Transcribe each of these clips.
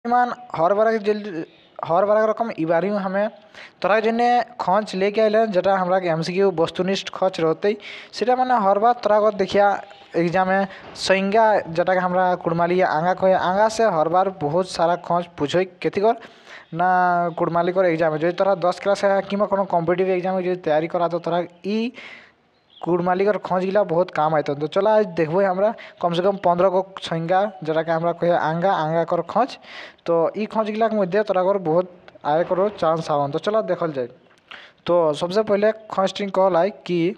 मान हर बार रकम इबारी हमें तोरा जन्ने खच लेके आइले जेटा हमरा के एमसीक्यू वस्तुनिष्ठ खच रहते सेटा माने हर बार तोरा को देखिया एग्जाम में संज्ञा जेटा के हमरा कुड़माली आंगा कहे आंगा से हर बार बहुत सारा खच पूछे कथी कर ना कुड़माली कर एग्जाम जो तोरा 10 क्लास है कि कोनो कॉम्पिटिटिव एग्जाम जो तैयारी करा तो तोरा ई कुड़मालिकर खोज गिला बहुत काम आते तो चलो आज देखो हमरा कम से कम 15 को संज्ञा जरा के हमरा कहे आंगा आंगा कर खोज तो ई खोज गिला के मध्य तोरा कर बहुत आय करो चांस आवन तो चलो देखल जाए। तो सबसे पहले खोजटिंग कहल है कि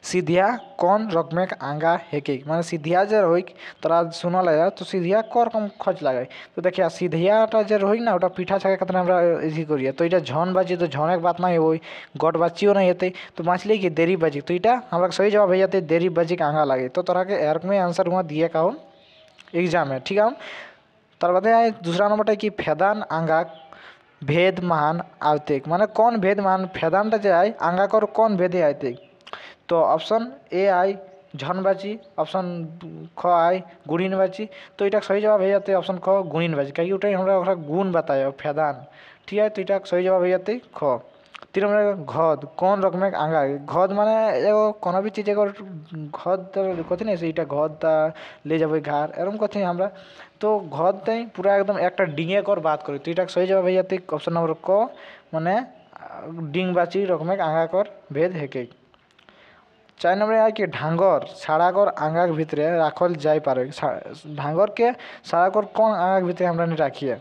सीधिया कौन रकमें आंगा हेके माने सीधिया जे रही तोरा सुनल है तो सीधिया क रकम खोज लगे तो देखिया सीधियाटा जे रही ना ओटा पीठा छाके खातिर हमरा इजी करिए तो इटा झन बाजी तो झने के बात नहीं होई गट बाचियो नहीं हेते तो बाँचले कि देरी बाजी तो इटा हमरा सही जवाब हो जाते देरी बाजी के आंगा लगे तो तोरा के एरक में आंसर वहाँ दिए का हो एग्जाम में ठीक है। तार बाद दूसरा नंबर कि फेदान आंगा भेद महान आवते माने कौन भेद महान फेदानटा जे आए आंगा कर कौन भेदे आते तो ऑप्शन ए आई झनबाजी ऑप्शन ख आई गुणीनबाजी तो इटा सही जवाब हो जाते ऑप्शन ख गुणीनबाजी कहीं उठे हमरा गुण बताए फेदान ठीक है तो इटा सही जवाब हो जाते ख। 3 नंबर घद कौन रकम आंगा घद माने एगो कोनो भी चीज एगो घद कथी नहीं से इटा घद ले जाबे घर एरम कथी हमरा तो घद तई पूरा एकदम एक डिंगे कर बात करी तो इटा सही जवाब हो जाते ऑप्शन नंबर क माने डिंगबाची रकम आंगा कर भेद हेके। 4 नंबर है कि ढांगर साड़ाकर आंगा के भितरे राखल जाय पारे ढांगर के साड़ाकर कौन आंगा के भितरे हमरा नहीं राखिए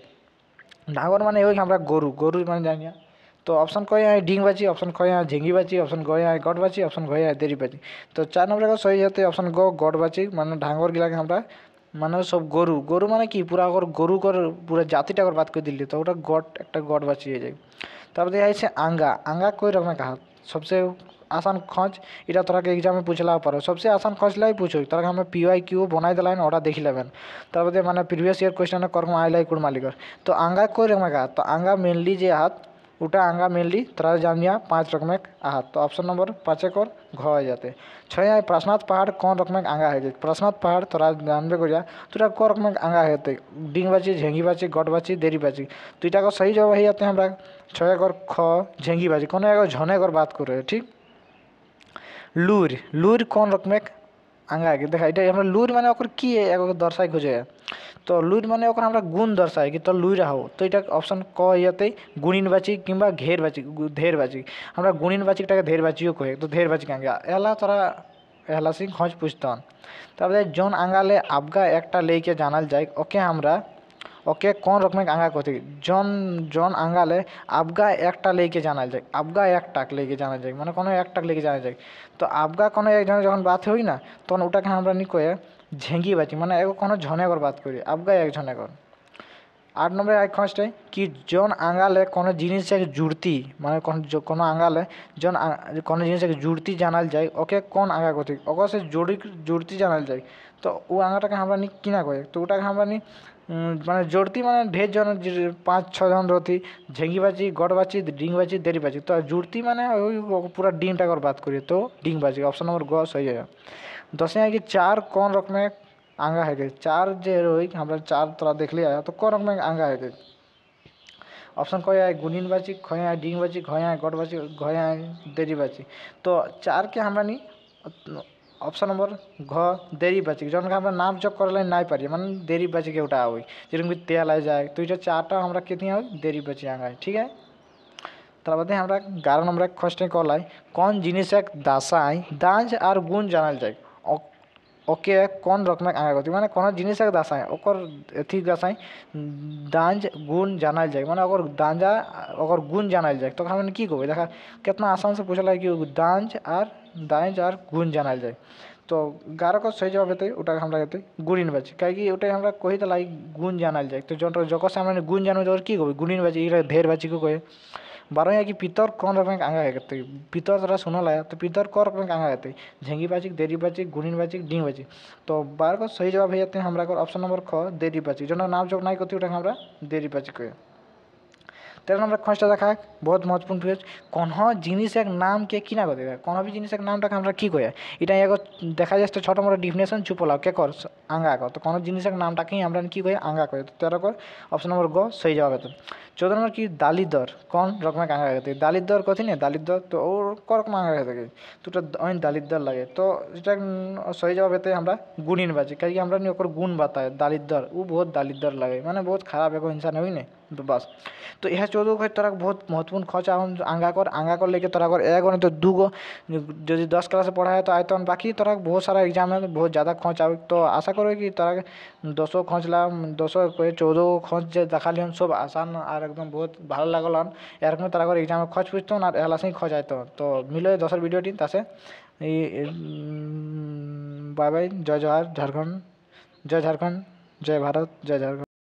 ढांगर माने हो हमरा गोरु गोरु माने जानिए तो ऑप्शन कहे है डिंग बाची ऑप्शन कहे है झिंगी बाची ऑप्शन कहे है गट बाची ऑप्शन कहे है देरी बाची तो 4 नंबर का सही जाते ऑप्शन ग गट बाची माने ढांगर गिला के हमरा माने सब गोरु गोरु माने कि पूरा अगर गोरु कर पूरा जातिटा कर बात कर दिल्ली तो ओटा गट एक गट बाची हो जाए। तब है आंगा आंगा कोई रकम कहा सबसे आसान खोज इटा तोरा के एग्जाम में पूछला पर सबसे आसान खोज लाई पूछो तोरा हमें PYQ बनाई दिलाइन ओटा देखी लेबेन तार बाद माने प्रीवियस ईयर क्वेश्चन कर्म आइलाई कुड़मालिकर तो आंगा कोई रकम का तो आंगा मेनली जे हाथ उटा आंगा मेनली तोरा जानिया 5 रकम आहत तो ऑप्शन नंबर 5 कर घ हो जाते। 6 है प्रश्नाथ पहाड़ कौन रकम आंगा है प्रश्नाथ पहाड़ तोरा जानबे करिया तोरा को रकम आंगा हेते डिंग बाची झेंगी बाची गट बाची देरी बाची तो इटा को सही जवाब हो जाते हमरा 6 कर ख झेंगी बाची कोनो एगो झने कर बात करे ठीक। लूर लूर कौन रकम आंगा है देखा इटा हमरा लूर माने ओकर की है एगो दर्शाई खोजे तो लूर माने ओकर हमरा गुण दर्शाए कि तो लूर हो तो इटा ऑप्शन क जाते गुणीनबाची किंबा घेरबाची धेरबाची हमरा गुणीनबाची के धेरबाचियो कहे तो धेरबाची के आंगा एला तोरा एला से खोज पूछतन तब जोन आंगा ले आपगा एकटा लेके जानल जाए ओके हमरा ओके कौन रकम आंगा कथी जौन जौन आंगा ले आपगा एकटा लेके जानल जाए आपगा एकटा लेके जानल जाए माने कोनो एकटा लेके जानल जाए तो आपगा कोनो एक जन जखन बात होई ना तखन ओटा के हमरा नहीं कहे झेंगी बाची माने एगो कोनो झने कर बात करी आपगा एक झने कर। 8 नंबर आई खोजट है कि जौन आंगा ले कोनो जिनिस से जुड़ती माने कोनो आंगा ले जौन कोनो जिनिस से जुड़ती जानल जाए ओके कौन आंगा कथी ओकर से जुड़ती जानल जाए तो वो आंगाटा के हमरा नहीं किना कहे तो ओटा के हमरा नहीं माने जोड़ती माने ढेर जन 5-6 जन रहती झेंगी बाजी गड़ बाची डिंग बाजी देरी बाजी तो जुड़ती माने पूरा डिंग टाकर बात करिए तो डिंग बाजी ऑप्शन नंबर ग सही है। 10 है कि 4 कौन रकम आंगा है 4 जे रही हमरा 4 तोरा देख लिया तो कौन रकम आंगा है ऑप्शन कहे है गुणीन बाची खए है डिंग बाची घए है गड़ बाची घए है देरी बाची तो 4 के हमरा नहीं ऑप्शन नंबर घ देरी बाची जौन का हमरा नाम जब कर नहीं पारिए माने देरी बाची के उठा हुई जिनमें तेल आ जाए तो ये 4टा हमरा कितनी हो देरी बाची आंगा है ठीक है। तार बाद हमरा 11 नंबर क्वेश्चन कल है कौन जिनिस दासाई दांज और गुण जानल जाए ओके कौन रकम आंगा कथी माने कोनो जिनिस दासाई ओकर अथी दासाई दांज गुण जानल जाए माने अगर दांजा अगर गुण जानल जाए तो हम की कहबे देखा कितना आसान से पूछला है कि दांज और दांज और गुण जानल जाए तो 11 को सही जवाब हेतु ओटा हमरा हेतु गुणीन बाची कहे ओटा हमरा कही तो लाई गुण जानल जाए तो जो जक से हमरा गुण जानल जाए की कहबे गुणीन बाची धेर बाची को कहे। 12 है कि पितर कौन रकम आंगा है पितर तोरा सुनल है तो पितर कौन रकम आंगा है झेंगी बाची देरी बाची गुणीन बाची डिंग बाची तो 12 को सही जवाब हो जाते हैं हमरा को ऑप्शन नंबर ख देरी बाची जो नाम जो नहीं करती उठा हमरा देरी बाची कहे। 13 নম্বর খঁজটা দেখা বহুত महत्वपूर्ण পেজ কোনো জিনিসের নামকে কি না করে কোনো भी জিনিসের নামটাকে আমরা কি কই এটা এগো দেখা যাচ্ছে ছোট মোটো ডিফিনেশন চুপলাও কে কর আঙ্গা কর তো কোনো জিনিসের নামটাকেই আমরা কি কই আঙ্গা কই তো 13 কর অপশন নম্বর গ সহি জবাব হতো 14 নম্বর কি দালিদর কোন রকমের আঙ্গা থাকে দালিদর কথি না দালিদর তো ওর করকম আঙ্গা থাকে দুটো অইন দালিদর লাগে তো এটা সহি জবাব হতে আমরা গুণিন বাজি কাই আমরা নি ওकर গুণ বাতায় দালিদর ও বহুত দালিদর লাগে মানে বহুত খারাপ এগো इंसान है ना तो बस तो यह 14 को तोरा बहुत महत्वपूर्ण खर्च आंगा कर लेके तोरा अगर एगो नहीं तो दूगो जो 10 क्लास पढ़ा है तो आए तो बाकी तोरा बहुत सारा एग्जाम है बहुत ज़्यादा खोज आवे तो आशा करो कि तोरा 200 खोज ला 200 14 खोज जे देखा लिहन सब आसान और एकदम बहुत ভালো লাগল এরকম তারা করে এক্সামে খোঁজ পুছতো না এলাসেই খোঁজ আইতো তো মিলে 10 ভিডিওটি তাসে এই বাই বাই জয় জোহার ঝাড়খণ্ড জয় ঝাড়খণ্ড জয় ভারত জয় ঝাড়খণ্ড।